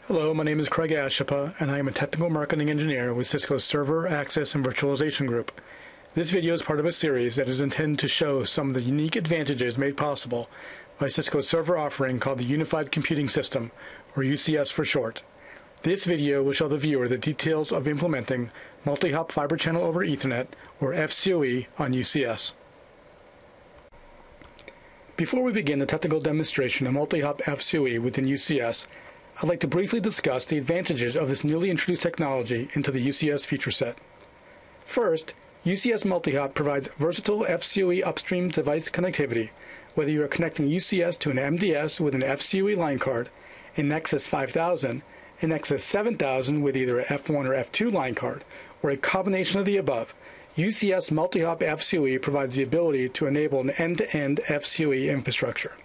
Hello, my name is Craig Ashapa, and I am a technical marketing engineer with Cisco's Server, Access, and Virtualization Group. This video is part of a series that is intended to show some of the unique advantages made possible by Cisco's server offering called the Unified Computing System, or UCS for short. This video will show the viewer the details of implementing Multi-Hop Fiber Channel over Ethernet, or FCoE, on UCS. Before we begin the technical demonstration of Multi-Hop FCoE within UCS, I'd like to briefly discuss the advantages of this newly introduced technology into the UCS feature set. First, UCS Multi-Hop provides versatile FCoE upstream device connectivity, whether you are connecting UCS to an MDS with an FCoE line card, a Nexus 5000, a Nexus 7000 with either an F1 or F2 line card, or a combination of the above. UCS Multi-Hop FCoE provides the ability to enable an end-to-end FCoE infrastructure.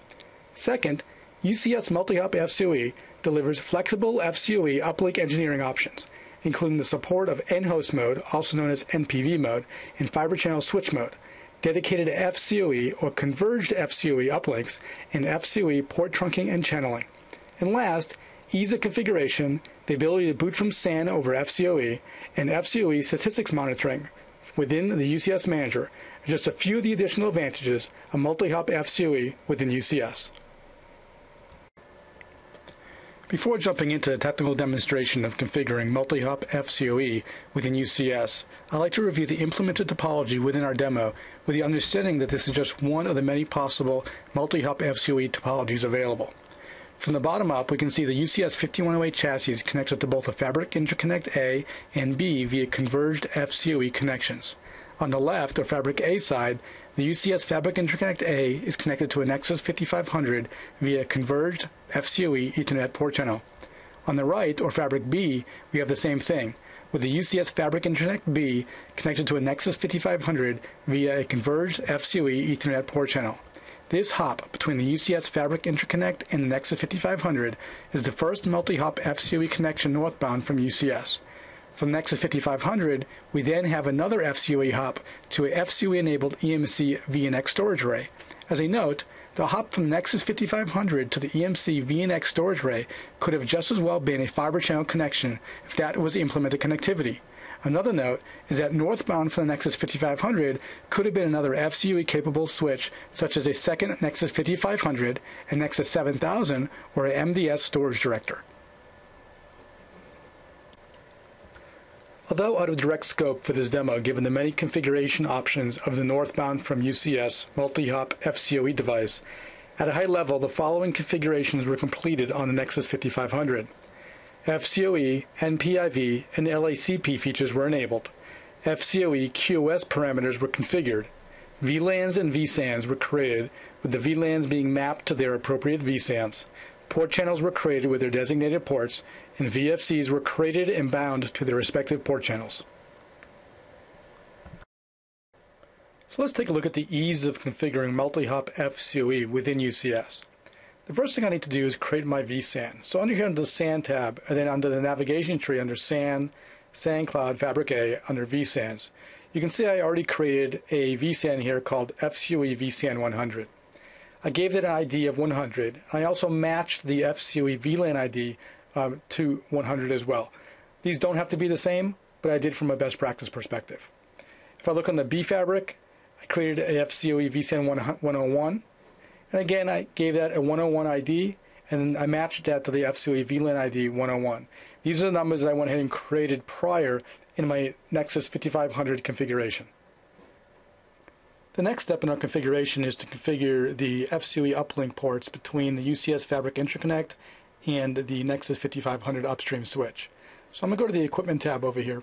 Second, UCS Multi-Hop FCoE delivers flexible FCoE uplink engineering options, including the support of N-host mode, also known as NPV mode, and fiber channel switch mode, dedicated FCoE or converged FCoE uplinks, and FCoE port trunking and channeling. And last, ease of configuration, the ability to boot from SAN over FCoE, and FCoE statistics monitoring within the UCS Manager are just a few of the additional advantages of Multi-Hop FCoE within UCS. Before jumping into the technical demonstration of configuring Multi-Hop FCoE within UCS, I'd like to review the implemented topology within our demo with the understanding that this is just one of the many possible Multi-Hop FCoE topologies available. From the bottom up, we can see the UCS 5108 chassis connected to both a Fabric Interconnect A and B via converged FCoE connections. On the left, or Fabric A side, the UCS Fabric Interconnect A is connected to a Nexus 5500 via converged FCoE Ethernet port channel. On the right, or Fabric B, we have the same thing, with the UCS Fabric Interconnect B connected to a Nexus 5500 via a converged FCoE Ethernet port channel. This hop between the UCS Fabric Interconnect and the Nexus 5500 is the first multi-hop FCoE connection northbound from UCS. From Nexus 5500, we then have another FCoE hop to a FCoE-enabled EMC VNX storage array. As a note, the hop from Nexus 5500 to the EMC VNX storage array could have just as well been a fiber channel connection if that was implemented connectivity. Another note is that northbound from the Nexus 5500 could have been another FCoE-capable switch, such as a second Nexus 5500, a Nexus 7000, or a MDS storage director. Although out of direct scope for this demo given the many configuration options of the northbound from UCS Multi-Hop FCoE device, at a high level the following configurations were completed on the Nexus 5500. FCoE, NPIV, and LACP features were enabled. FCoE QoS parameters were configured. VLANs and vSANs were created, with the VLANs being mapped to their appropriate vSANs. Port channels were created with their designated ports, and VFCs were created and bound to their respective port channels. So let's take a look at the ease of configuring Multi-Hop FCoE within UCS. The first thing I need to do is create my vSAN. So under here under the SAN tab, and then under the navigation tree under SAN, SAN Cloud, Fabric A, under vSANs, you can see I already created a vSAN here called FCoE vSAN 100. I gave it an ID of 100. I also matched the FCoE VLAN ID to 100 as well. These don't have to be the same, but I did from a best practice perspective. If I look on the B fabric, I created a FCoE vSAN 101. And again, I gave that a 101 ID, and then I matched that to the FCoE VLAN ID 101. These are the numbers that I went ahead and created prior in my Nexus 5500 configuration. The next step in our configuration is to configure the FCoE uplink ports between the UCS Fabric Interconnect and the Nexus 5500 upstream switch. So I'm going to go to the Equipment tab over here.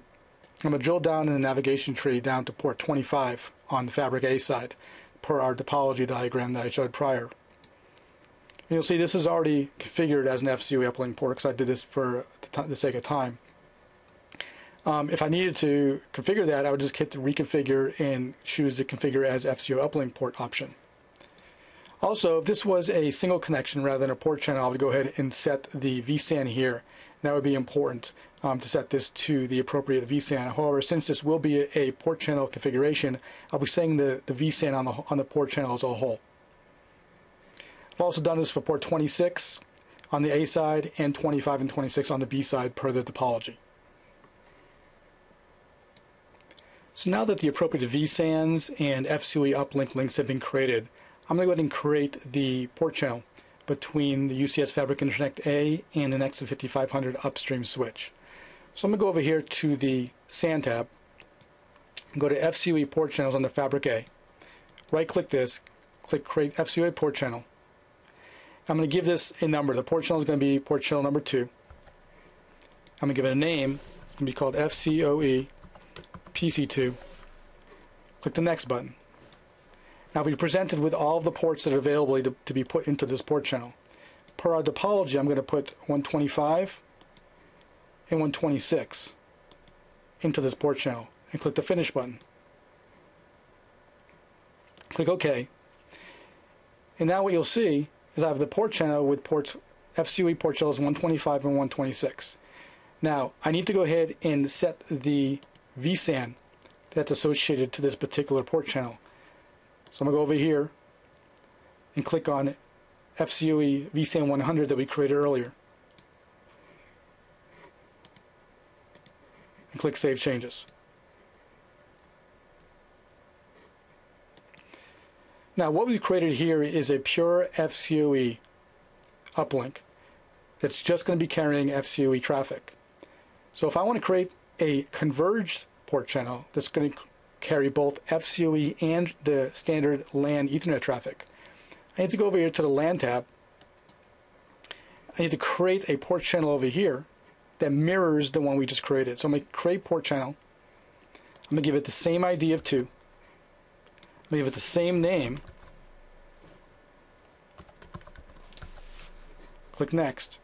I'm going to drill down in the navigation tree down to port 25 on the Fabric A side, per our topology diagram that I showed prior. And you'll see this is already configured as an FCoE uplink port because I did this for the sake of time. If I needed to configure that, I would just hit the reconfigure and choose to configure as FCoE uplink port option. Also, if this was a single connection rather than a port channel, I would go ahead and set the vSAN here. That would be important to set this to the appropriate vSAN. However, since this will be a port channel configuration, I'll be setting the vSAN on the port channel as a whole. I've also done this for port 26. on the A side and 25 and 26 on the B side per the topology. So now that the appropriate vSANs and FCoE uplink links have been created, I'm going to go ahead and create the port channel between the UCS Fabric Interconnect A and the Nexus 5500 upstream switch. So I'm going to go over here to the SAN tab, go to FCoE port channels on the Fabric A, right click this, click create FCoE port channel. I'm going to give this a number. The port channel is going to be port channel number 2. I'm going to give it a name. It's going to be called FCoE PC2. Click the next button. Now we're presented with all of the ports that are available to be put into this port channel. Per our topology, I'm going to put 125 and 126 into this port channel and click the finish button. Click OK. And now what you'll see is I have the port channel with ports FCoE port channels 125 and 126. Now I need to go ahead and set the vSAN that's associated to this particular port channel. So I'm going to go over here and click on FCoE vSAN 100 that we created earlier. And click Save Changes. Now what we've created here is a pure FCoE uplink that's just going to be carrying FCoE traffic. So if I want to create a converged port channel that's going to carry both FCoE and the standard LAN Ethernet traffic, I need to go over here to the LAN tab. I need to create a port channel over here that mirrors the one we just created. So I'm going to create port channel. I'm going to give it the same ID of 2. I'm going to give it the same name. Click Next.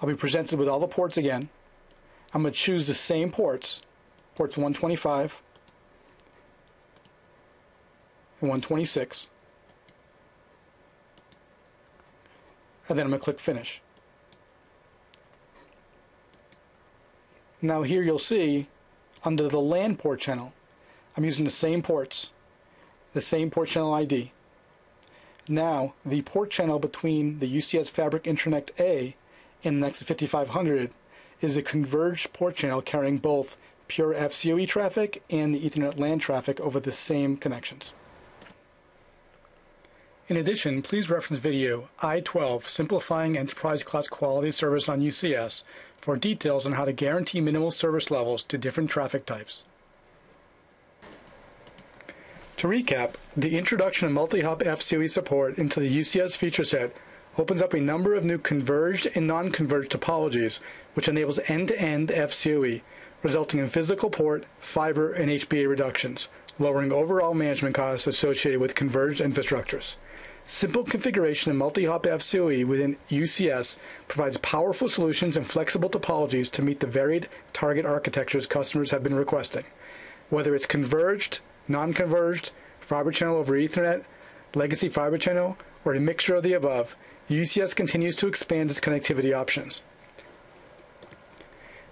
I'll be presented with all the ports again. I'm going to choose the same ports 125 and 126. And then I'm going to click Finish. Now here you'll see under the LAN port channel, I'm using the same ports, the same port channel ID. Now the port channel between the UCS Fabric Interconnect A and the Nexus 5500 is a converged port channel carrying both pure FCoE traffic and the Ethernet LAN traffic over the same connections. In addition, please reference video I-12 Simplifying Enterprise Class Quality Service on UCS for details on how to guarantee minimal service levels to different traffic types. To recap, the introduction of multi-hop FCoE support into the UCS feature set opens up a number of new converged and non-converged topologies, which enables end-to-end FCoE, resulting in physical port, fiber, and HBA reductions, lowering overall management costs associated with converged infrastructures. Simple configuration of multi-hop FCoE within UCS provides powerful solutions and flexible topologies to meet the varied target architectures customers have been requesting. Whether it's converged, non-converged, fiber channel over Ethernet, legacy fiber channel, or a mixture of the above, UCS continues to expand its connectivity options.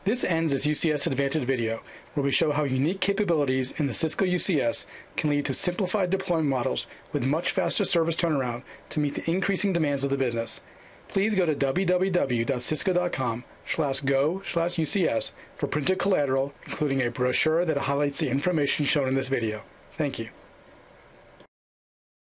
This ends this UCS Advantage video, where we show how unique capabilities in the Cisco UCS can lead to simplified deployment models with much faster service turnaround to meet the increasing demands of the business. Please go to www.cisco.com/go/UCS for printed collateral, including a brochure that highlights the information shown in this video. Thank you.